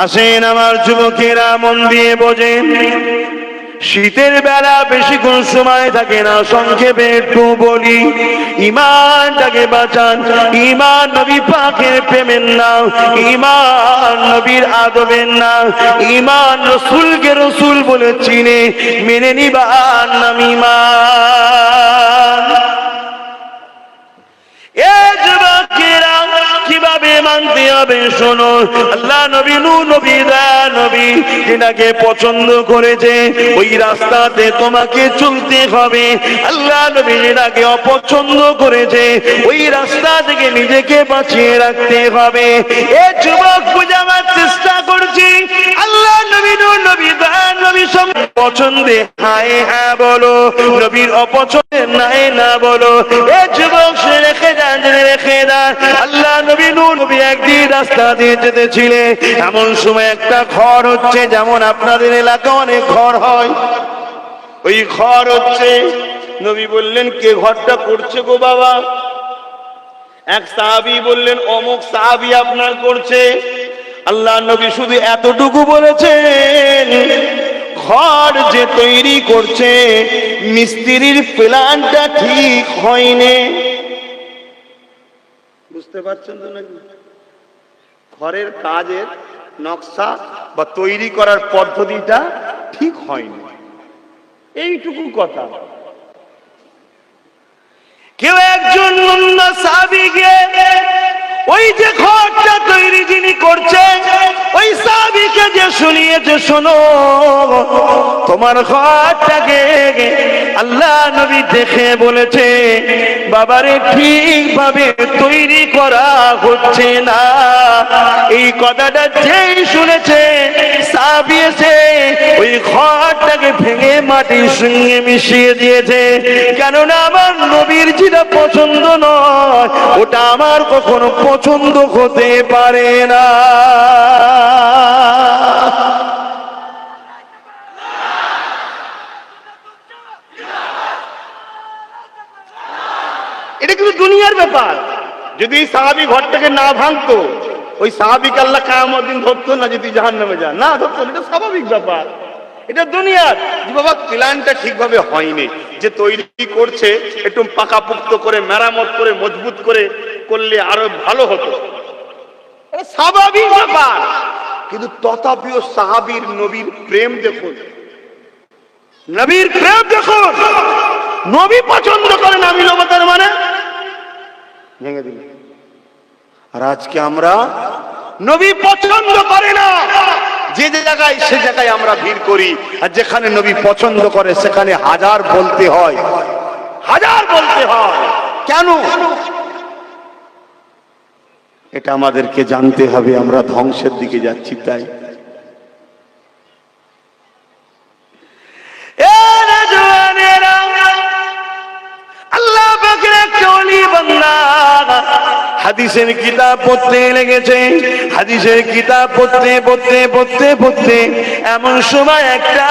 আসেন আমার যুবকেরা, মন দিয়ে বোঝেন। শীতের বেলা বেশিক্ষণ সময় থাকে না, সংক্ষেপে একটু বলি। ঈমানটাকে বাঁচান। ঈমান নবী পাকের প্রেমের নাম, ঈমান নবীর আদবের নাম, ঈমান রাসূলকে রাসূল বলে চিনে মেনে নিবার নাম ঈমান। এ যুবকেরা, কিভাবে মানতে হবে শোনো। আল্লাহ নবী, নূর নবী, দয়ার নবী যেটাকে পছন্দ করেছে ওই রাস্তাতে তোমাকে চলতে হবে। আল্লাহ নবী যেটাকে অপছন্দ করেছে ওই রাস্তা থেকে নিজেকে বাঁচিয়ে রাখতে হবে। এ যুবক, বুঝাবার চেষ্টা করছি। আল্লাহ নবী, নূর নবী, দয়ার নবী সব পছন্দে হায় হ্যাঁ বলো, নবীর অপছন্দে নাই না বলো। এ যুবক, সে রেখে যান, রেখে যান। আল্লাহ নবী, নূর নবী একদিন রাস্তা দিয়ে যেতেছিলেন, এমন সময় একটা ঘর হচ্ছে, যেমন আপনাদের এলাকায় অনেক ঘর হয়, ওই ঘর হচ্ছে। নবী বললেন, কে ঘরটা করছে গো বাবা? এক সাহাবী বললেন, অমুক সাহাবী আপনার করছে। আল্লাহ নবী শুধু এতটুকু বলেছেন, ঘর যে তৈরি করছে মিস্ত্রির প্ল্যানটা ঠিক হয়নি। বুঝতে পারছেন তো নাকি? ঘরের কাজের নকশা বা তৈরি করার পদ্ধতিটা ঠিক হয়নি, এইটুকু কথা। কেউ একজন অন্য সাহাবীকে ওই যে ঘরটা তৈরি যিনি করছে ওই সাহাবীকে যে শুনিয়েছে, শোনো তোমার ঘরটাকে আল্লাহ নবী দেখে বলেছে বাবারে ঠিকভাবে তৈরি করা হচ্ছে না। এই কথাটা যেই শুনেছে সাহাবী এসে ওই ঘরটাকে ভেঙে মাটির সঙ্গে মিশিয়ে দিয়েছে। কেননা আমার নবীর যেটা পছন্দ নয় ওটা আমার কখনো পছন্দ হতে পারে না। এটা কিন্তু দুনিয়ার ব্যাপার। যদি সাহাবী ঘরটাকে না ভাঙতো, ওই সাহাবীকে আল্লাহ কিয়ামতের দিন ধরতো না, যদি জাহান্নামে যায় না ধরতো। এটা স্বাভাবিক ব্যাপার, এটা দুনিয়ার। যে বাবা প্ল্যানটা ঠিকভাবে হয়নি, যে তৈরি করছে একটু পাকাপোক্ত করে মেরামত করে মজবুত করে করলে আরো ভালো হতো, এটা স্বাভাবিক ব্যাপার। কিন্তু তথাপিও সাহাবীর নবীর প্রেম দেখুন, নবীর প্রেম দেখুন। নবী পছন্দ করেন, আমি জগতের মানে ভেঙে দিল। আর আজকে আমরা নবী পছন্দ করে না, যে জায়গায় সে জায়গায় আমরা ভিড় করি। আর যেখানে নবী পছন্দ করে সেখানে হাজার বলতে হয়, হাজার বলতে হয়। কেন? এটা আমাদেরকে জানতে হবে। আমরা ধ্বংসের দিকে যাচ্ছি, তাই আল্লাহ পাকের একটা ওলি বান্দা হাদিসের কিতাব পড়তে লেগেছে। হাদিসের কিতাব পড়তে পড়তে পড়তে পড়তে এমন সময় একটা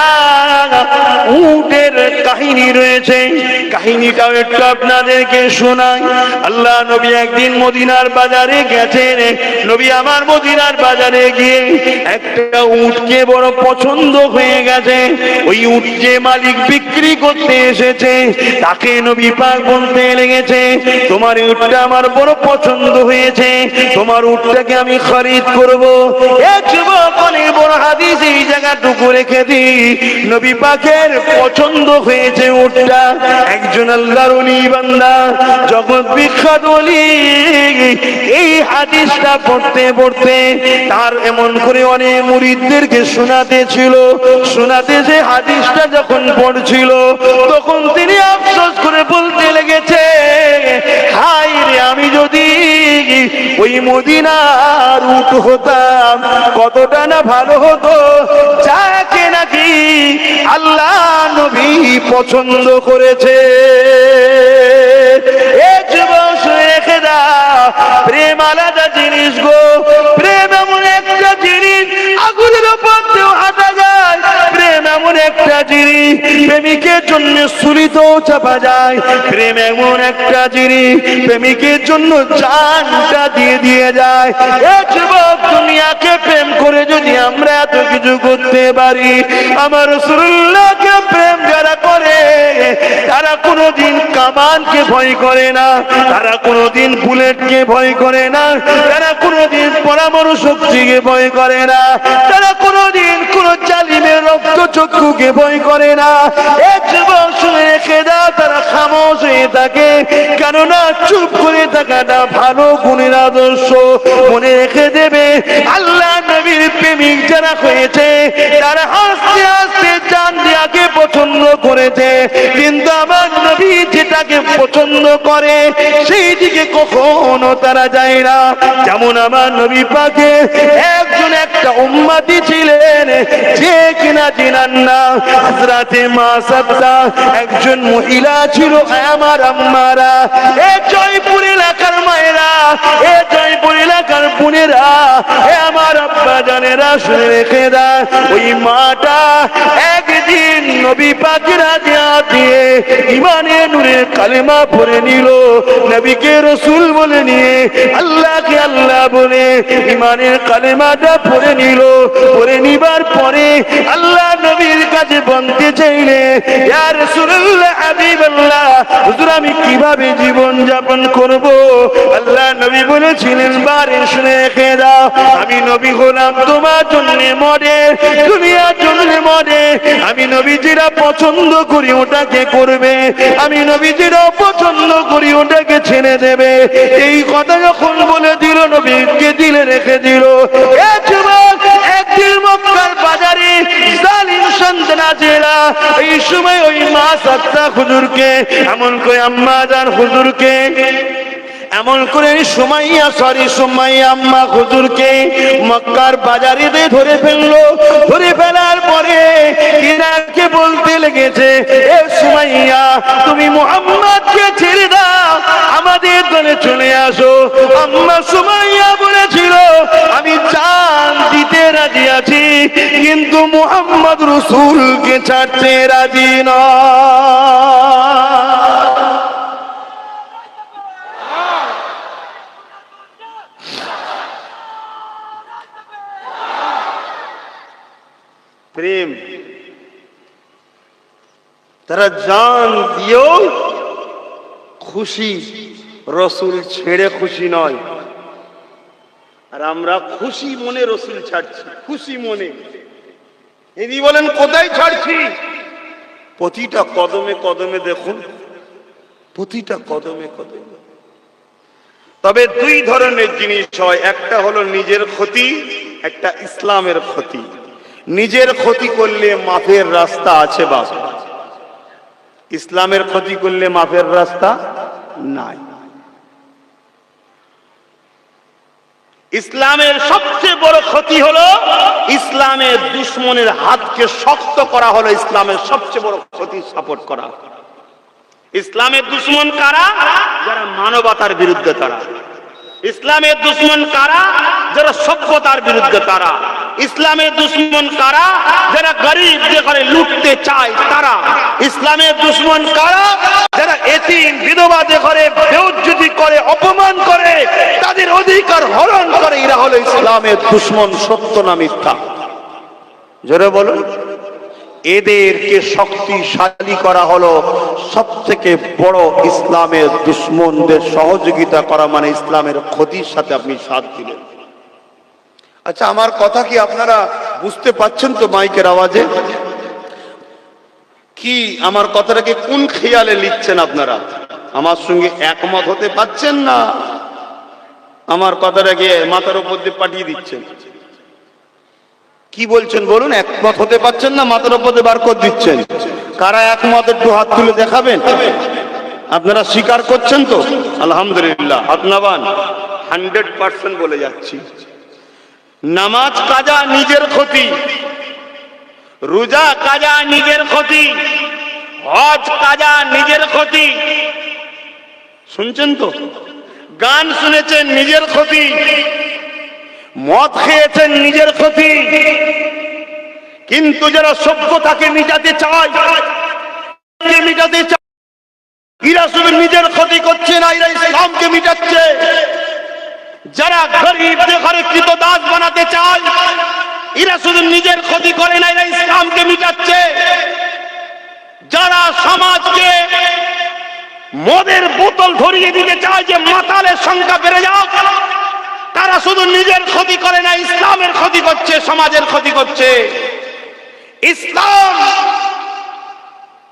উটের কাহিনী রয়েছে, কাহিনীটাও একটু আপনাদেরকে শোনাই। আল্লাহ নবী একদিন মদিনার বাজারে গেছেন। নবী আমার মদিনার বাজারে গিয়ে একটা উটকে বড় পছন্দ হয়ে গেছে। ওই উট যে মালিক বিক্রি করতে এসেছে তাকে নবী পাক বলতে লেগেছে, তোমার উটটা আমার বড় পছন্দ হয়েছে, তোমার উটটাকে আমি খরিদ করব। এ যুবক, অনেক বড় হাদিস এই জায়গাটুকু রেখে দিই। নবী পাকের পছন্দ হয়েছে উটটা। একজন আল্লাহর ওলি বান্দা, জগৎ বিখ্যাত ওলি, এই হাদিসটা পড়তে পড়তে তার এমন করে অনেক মুরিদদেরকে শোনাতে ছিল। শোনাতে যে হাদিসটা যখন পড়ছিল তখন তিনি আফসোস করে বলতে লেগেছে, হায় রে, আমি যদি ওই মদিনার উট হতাম কতটা না ভালো হতো, যাকে নাকি আল্লাহ নবী পছন্দ করেছে। এ যুবক, রেখে দাও, প্রেম আলাদা জিনিস গো। প্রেম এমন একটা জিনিস আগুনের উপর দিয়েও হাঁটা যায়। প্রেম এমন একটা জিনিস প্রেমিকের জন্য সুলিতেও চাপা যায়। প্রেম এমন একটা জিনিস প্রেমিকের জন্য জানটা দিয়ে দিয়ে যায়। এ যুবক, দুনিয়াকে প্রেম করে যদি আমরা এত কিছু করতে পারি। আমার রাসূলুল্লাহকে প্রেম যারা করে তারা কোনোদিন কামানকে ভয় করে না, তারা কোনোদিন বুলেটকে ভয় করে না, তারা কোনোদিন পরমাণু শক্তিকে ভয় করে না, তারা কোনোদিন কোন জালিমের রক্তচক্ষুকে ভয় করে না। এক যুবক শুনে রেখে দাও, তারা খামোশ হয়ে থাকে, কেননা চুপ করে থাকাটা ভালো গুণের আদর্শ। মনে রেখে দেবে, আল্লাহ নবীর প্রেমিক যারা হয়েছে তারা হাসতে হাসতে জান দিয়াকে পছন্দ করেছে, কিন্তু আমার নবী যেটাকে পছন্দ করে সেই দিকে কখনো তারা যায় না। যেমন আমার নবী পাকে একজন একটা উম্মতি ছিলেন যে কিনা জিনার না হযরতে মা সাদদা, একজন মহিলা ছিল। আমার আম্মারা, এ জয়পুর এলাকার মায়েরা, এ জয়পুর এলাকার বোনেরা, এ আমার আব্বা জানেরা, শুনে রেখে দেয়, ওই মাটা একদিন নবী পাকের হাতে দিয়ে ইমানের নূরের কালেমা পড়ে নিল। নবীকে রাসূল বলে নিয়ে আল্লাহকে আল্লাহ বলে ইমানের কালেমাটা পড়ে নিল। পড়ে নিবার পরে আল্লাহ নবীর কাছে বলতে চাইলে, ইয়া রাসূলুল্লাহ, হাবিবাল্লাহ, হুজুর আমি কিভাবে জীবন যাপন করব? আল্লাহ নবী বলেছিলেন, বারে শুনে রেখে দাও, আমি নবী হলাম তোমার জন্য মডেল, দুনিয়ার জন্য মডেল। আমি নবী যেটা পছন্দ করি ওটাকে করবে, আমি নবী যেটা পছন্দ করি ওটাকে ছেড়ে দেবে। এই কথা যখন বলে দিল, নবীকে দিলে রেখে দিল। একদিন মক্কার বাজারে জালিম সন্তানা জেলা, এই সময় ওই মা সাদদা হুজুরকে এমন করে, আম্মা জান হুজুরকে এমন করে সুমাইয়া আম্মা হুজুরকে মক্কার বাজারে ধরে ফেললো। ধরে ফেলার পরে ইনাকে বলতে লেগেছে, এ সুমাইয়া, তুমি মুহাম্মদকে ছেড়ে দাও, আমাদের দলে চলে আসো। আম্মা সুমাইয়া বলেছিল, আমি জান দিতে রাজি আছি, কিন্তু মুহাম্মদ রাসূলকে ছাড়তে রাজি নয়। প্রেম, তারা জান দিয়েও খুশি, রসুল ছেড়ে খুশি নয়। আর আমরা খুশি মনে রসুল ছাড়ছি, খুশি মনে। ইনি বলেন কোথায় ছাড়ছি? প্রতিটা কদমে কদমে দেখুন, প্রতিটা কদমে কদমে। তবে দুই ধরনের জিনিস হয়, একটা হলো নিজের ক্ষতি, একটা ইসলামের ক্ষতি। নিজের ক্ষতি করলে মাফের রাস্তা আছে বাবা, ইসলামের ক্ষতি করলে মাফের রাস্তা নাই। ইসলামের সবচেয়ে বড় ক্ষতি হলো ইসলামের দুশমনের হাতকে শক্ত করা, হলো ইসলামের সবচেয়ে বড় ক্ষতি সাপোর্ট করা। ইসলামের দুশমন কারা? যারা মানবতার বিরুদ্ধে, তারা। ইসলামের দুশমন কারা? যারা সভ্যতার বিরুদ্ধে, তারা। ইসলামের দুশমন কারা? যারা গরিবদের ঘরে লুটতে চায়, তারা। ইসলামের দুশমন কারা? যারা এতিম বিধবাদের ঘরে বেইজ্জতি করে, অপমান করে, তাদের অধিকার হরণ করে, এরা হলো ইসলামের দুশমন। সত্য না মিথ্যা? জোরে বলুন। এদেরকে শক্তিশালী করা হলো সবথেকে বড় ইসলামের দুশমনদের সহযোগিতা করা, মানে ইসলামের ক্ষতির সাথে আপনি সাথ দিলেন। আচ্ছা, আমার কথা কি আপনারা বুঝতে পাচ্ছেন তো মাইকের আওয়াজে? কি আমার কথাটাকে কোন খেয়ালে লিখছেন আপনারা? আমার সঙ্গে একমত হতে পারছেন না আমার কথাটাকে মাথার উপর দিয়ে পাঠিয়ে দিচ্ছেন? কি বলছেন বলুন? একমত হতে পারছেন না, মাথার উপর দিয়ে বার করে দিচ্ছেন। কারা একমত একটু হাত তুলে দেখাবেন। আপনারা স্বীকার করছেন তো? আলহামদুলিল্লাহ, হাত নামান। 100% বলে যাচ্ছি, নামাজ কাজা নিজের ক্ষতি, রোজা কাজা নিজের ক্ষতি, হজ কাজা নিজের ক্ষতি। শুনছেন তো? গান শুনেছেন নিজের ক্ষতি, মদ খেয়েছেন নিজের ক্ষতি। কিন্তু যারা সভ্যতাকে মিটাতে চায়, এরা শুধু নিজের ক্ষতি করছে না, এরা ইসলামকে মিটাচ্ছে। যারা গরিবদের ঘরে কৃতদাস বানাতে চায়, এরা শুধু নিজের ক্ষতি করে না, এরা ইসলামকে মিটাচ্ছে। যারা সমাজকে মদের বোতল ধরিয়ে দিতে চায় যে মাতালের সংখ্যা বেড়ে যাক, তারা শুধু নিজের ক্ষতি করে না, ইসলামের ক্ষতি করছে, সমাজের ক্ষতি করছে। ইসলাম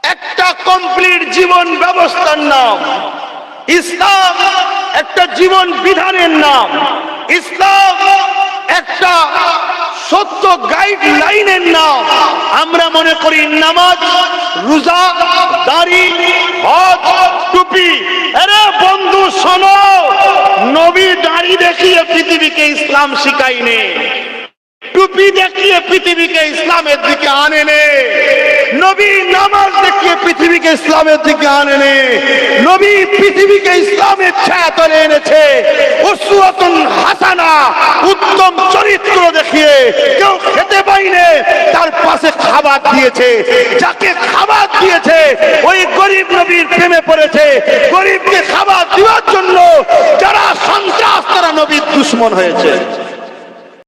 একটা কমপ্লিট জীবন ব্যবস্থার নাম, ইসলাম একটা জীবন বিধানের নাম, ইসলাম একটা সত্য গাইডলাইনের নাম। আমরা মনে করি নামাজ, রোজা, দাড়ি, হজ, টুপি। আরে বন্ধু শোনো, নবী দাড়ি দেখিয়ে পৃথিবীকে ইসলাম শিখায়নি, টুপি দেখিয়ে পৃথিবীকে ইসলামের দিকে আনেনে, নবী নামাজ দেখিয়ে পৃথিবীকে ইসলামের দিকে আনেনে, নবী পৃথিবীকে ইসলামের ছায়া তলে এনেছে উসওয়াতুন হাসানা, উত্তম চরিত্র দেখিয়ে। কেউ খেতে পাইনে, তার পাশে খাবার দিয়েছে, যাকে খাবার দিয়েছে ওই গরিব নবীর প্রেমে পড়েছে। গরিবকে খাবার দেওয়ার জন্য যারা সন্ত্রাস, তারা নবীর দুশমন হয়েছে।